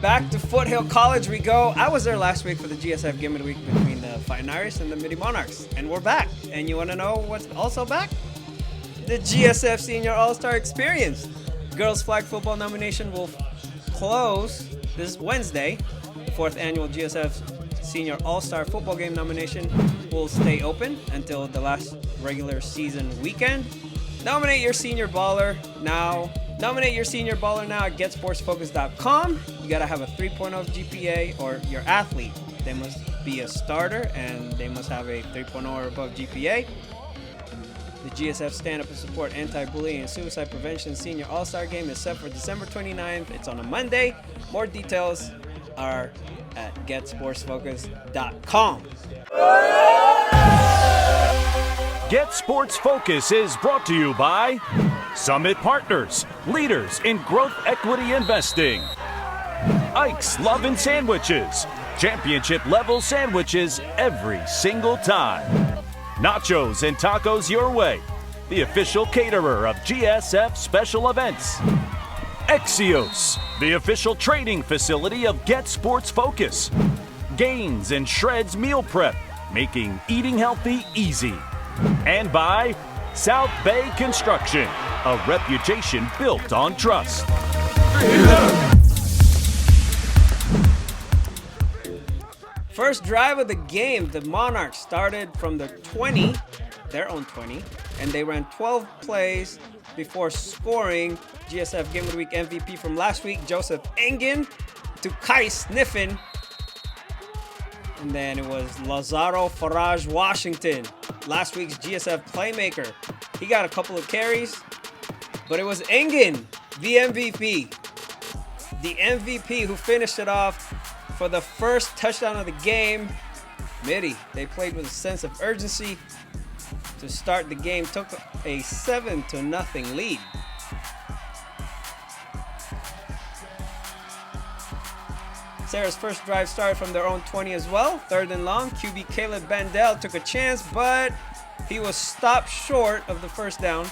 Back to Foothill College we go. I was there last week for the GSF Game of the Week between the Fighting Irish and the Mitty Monarchs. And we're back. And you want to know what's also back? The GSF Senior All-Star Experience. Girls Flag Football nomination will close this Wednesday. The 4th annual GSF Senior All-Star Football Game nomination will stay open until the last regular season weekend. Nominate your senior baller now. Nominate your senior baller now at GetSportsFocus.com. You gotta have a 3.0 GPA, or your athlete. They must be a starter and they must have a 3.0 or above GPA. The GSF Stand Up and Support Anti-Bullying and Suicide Prevention Senior All-Star Game is set for December 29th. It's on a Monday. More details are at GetSportsFocus.com. Get Sports Focus is brought to you by Summit Partners, leaders in growth equity investing. Ike's Love and Sandwiches, championship level sandwiches every single time. Nachos and tacos your way, the official caterer of GSF special events. Exios, the official training facility of Get Sports Focus. Gains and Shreds Meal Prep, making eating healthy easy. And by South Bay Construction, a reputation built on trust. First drive of the game, the Monarchs started from the 20, their own 20, and they ran 12 plays before scoring. GSF Game of the Week MVP from last week, Joseph Engen, to Kai Sniffen. And then it was Lazaro Faraj Washington, last week's GSF playmaker. He got a couple of carries, but it was Engen, the MVP. The MVP who finished it off for the first touchdown of the game. Mitty, they played with a sense of urgency to start the game, took a 7-0 lead. Serra's first drive started from their own 20 as well. 3rd and long, QB Caleb Bandel took a chance, but he was stopped short of the first down.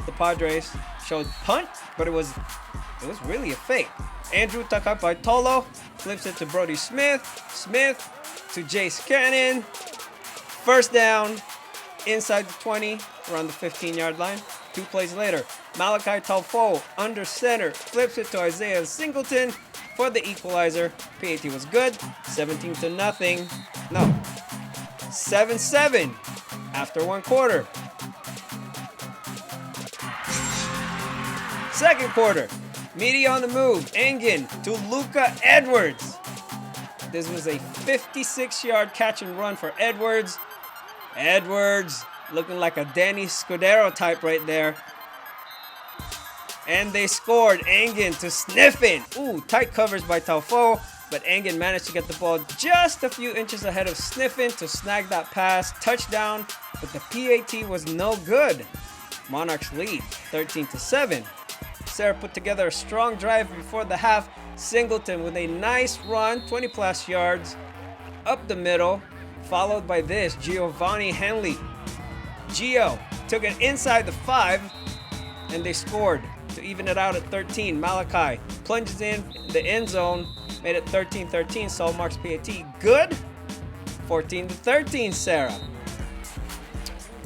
The Padres showed punt, but it was really a fake. Andrew Takapaitolo flips it to Brody Smith. Smith to Jace Cannon. First down, inside the 20, around the 15-yard line. 2 plays later, Malachi Talfo under center flips it to Isaiah Singleton for the equalizer. PAT was good. 17-0. No, 7-7 after 1 quarter. Second quarter, Mitty on the move. Engen to Luka Edwards. This was a 56-yard catch and run for Edwards. Edwards looking like a Danny Scudero type right there. And they scored. Engen to Sniffen. Ooh, tight coverage by Taufo, but Engen managed to get the ball just a few inches ahead of Sniffen to snag that pass. Touchdown, but the PAT was no good. Monarchs lead 13-7. Serra put together a strong drive before the half. Singleton with a nice run, 20+ yards up the middle, followed by this, Giovanni Henley. Gio took it inside the 5, and they scored to even it out at 13. Malachi plunges in the end zone, made it 13-13. Saul Marks PAT good. 14-13 Serra.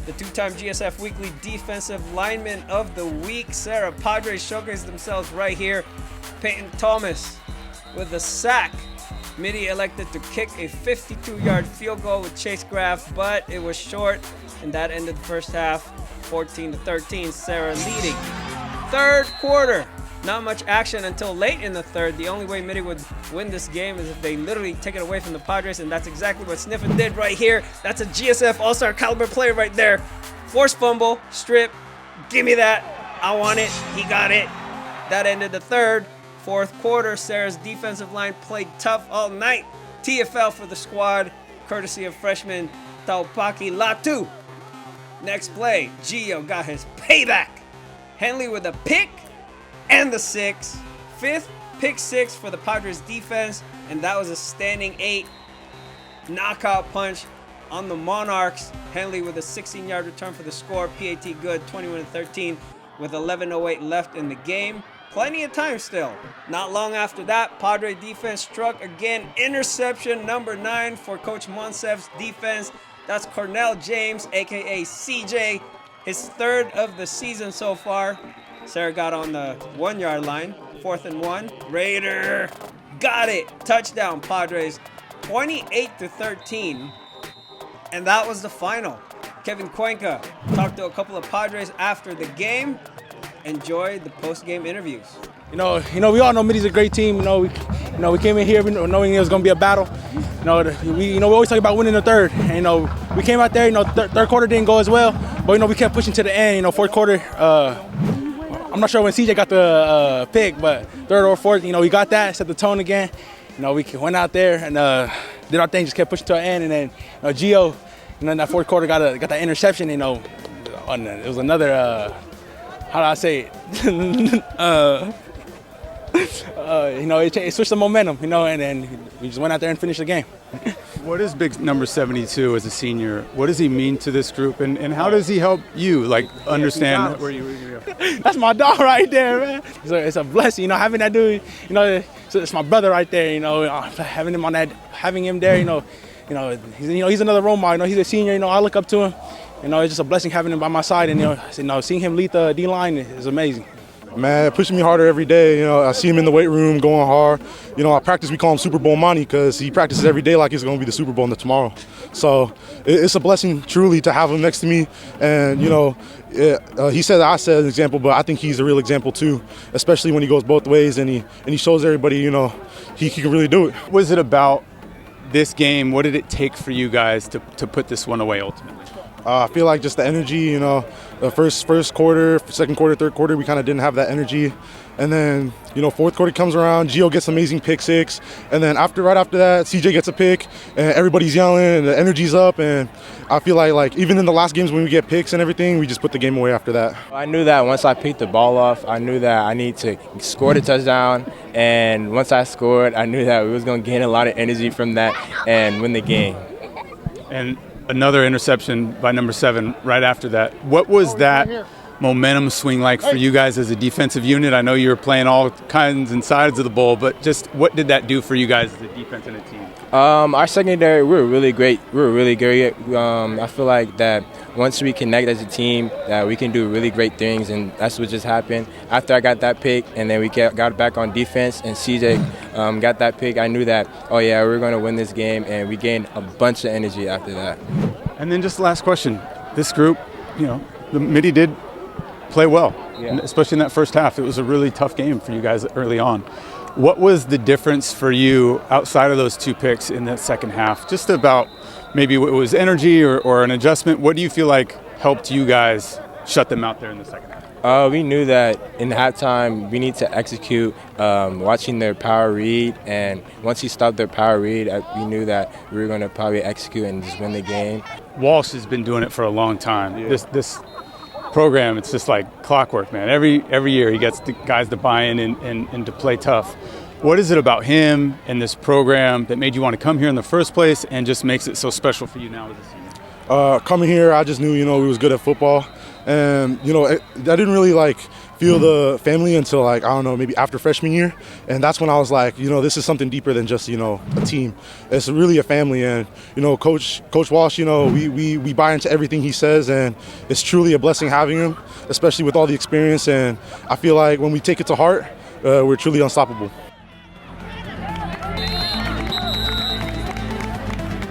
The 2-time GSF Weekly Defensive Lineman of the Week, Serra Padres showcased themselves right here. Peyton Thomas with a sack. Mitty elected to kick a 52-yard field goal with Chase Graff, but it was short, and that ended the first half. 14-13, Serra leading. Third quarter, not much action until late in the third. The only way Mitty would win this game is if they literally take it away from the Padres, and that's exactly what Sniffen did right here. That's a GSF All-Star caliber player right there. Forced fumble, strip, give me that. I want it, he got it. That ended the third. Fourth quarter, Serra's defensive line played tough all night. TFL for the squad, courtesy of freshman Taupaki Latu. Next play, Gio got his payback. Henley with a pick and the 6. 5th pick 6 for the Padres defense, and that was a standing 8. Knockout punch on the Monarchs. Henley with a 16-yard return for the score. PAT good, 21-13. with 11:08 left in the game. Plenty of time still. Not long after that, Padre defense struck again. Interception number 9 for Coach Monsef's defense. That's Cornell James, aka CJ. His 3rd of the season so far. Serra got on the 1-yard line. 4th and 1. Raider. Got it. Touchdown, Padres. 28-13. And that was the final. Kevin Cuenca talked to a couple of Padres after the game. Enjoyed the post-game interviews. We all know Mitty's a great team. We came in here knowing it was going to be a battle. We always talk about winning the third. And, we came out there. Third quarter didn't go as well, but we kept pushing to the end. Fourth quarter. I'm not sure when CJ got the pick, but third or fourth, we got that, set the tone again. We went out there and did our thing, just kept pushing to the end, and then Gio, in that fourth quarter got that interception. It was another. How do I say it? It switched the momentum, and then we just went out there and finished the game. What is big number 72 as a senior? What does he mean to this group, and how does he help you, understand where you go? That's my dog right there, man. It's a blessing, having that dude. It's my brother right there. Having him there. He's another role model. He's a senior. I look up to him. It's just a blessing having him by my side, and seeing him lead the D-line is amazing. Man, pushing me harder every day. I see him in the weight room going hard. At practice we call him Super Bowl Monty because he practices every day like it's going to be the Super Bowl tomorrow. So it's a blessing truly to have him next to me. And, he said I set an example, but I think he's a real example too, especially when he goes both ways and he shows everybody, he can really do it. What was it about this game? What did it take for you guys to put this one away ultimately? I feel like just the energy, the first quarter, second quarter, third quarter, we kind of didn't have that energy. And then, fourth quarter comes around, Gio gets amazing pick 6. And then right after that, CJ gets a pick, and everybody's yelling, and the energy's up. And I feel like even in the last games when we get picks and everything, we just put the game away after that. I knew that once I picked the ball off, I knew that I need to score the touchdown. And once I scored, I knew that we was going to gain a lot of energy from that and win the game. And another interception by number 7 right after that. What was that momentum swing like for you guys as a defensive unit? I know you were playing all kinds and sides of the ball, but just what did that do for you guys as a defense and a team? Our secondary, we were really great. I feel like that once we connect as a team, that we can do really great things, and that's what just happened. After I got that pick, and then we got back on defense, and CJ got that pick, I knew that, we're going to win this game, and we gained a bunch of energy after that. And then just the last question. This group, the Mitty did play well, especially in that first half. It was a really tough game for you guys early on. What was the difference for you outside of those 2 picks in the second half? Just about maybe it was energy or an adjustment. What do you feel like helped you guys shut them out there in the second half? We knew that in halftime we need to execute, watching their power read, and once he stopped their power read, we knew that we were going to probably execute and just win the game. Walsh has been doing it for a long time. Yeah. This program, it's just like clockwork, man. Every year he gets the guys to buy in and to play tough. What is it about him and this program that made you want to come here in the first place and just makes it so special for you now as a senior? Coming here, I just knew, we was good at football. And, I didn't really, feel the family until, maybe after freshman year. And that's when I was like, this is something deeper than just, a team. It's really a family. And, Coach Walsh, we buy into everything he says. And it's truly a blessing having him, especially with all the experience. And I feel like when we take it to heart, we're truly unstoppable.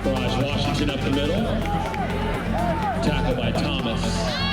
Washington up the middle. Tackle by Thomas.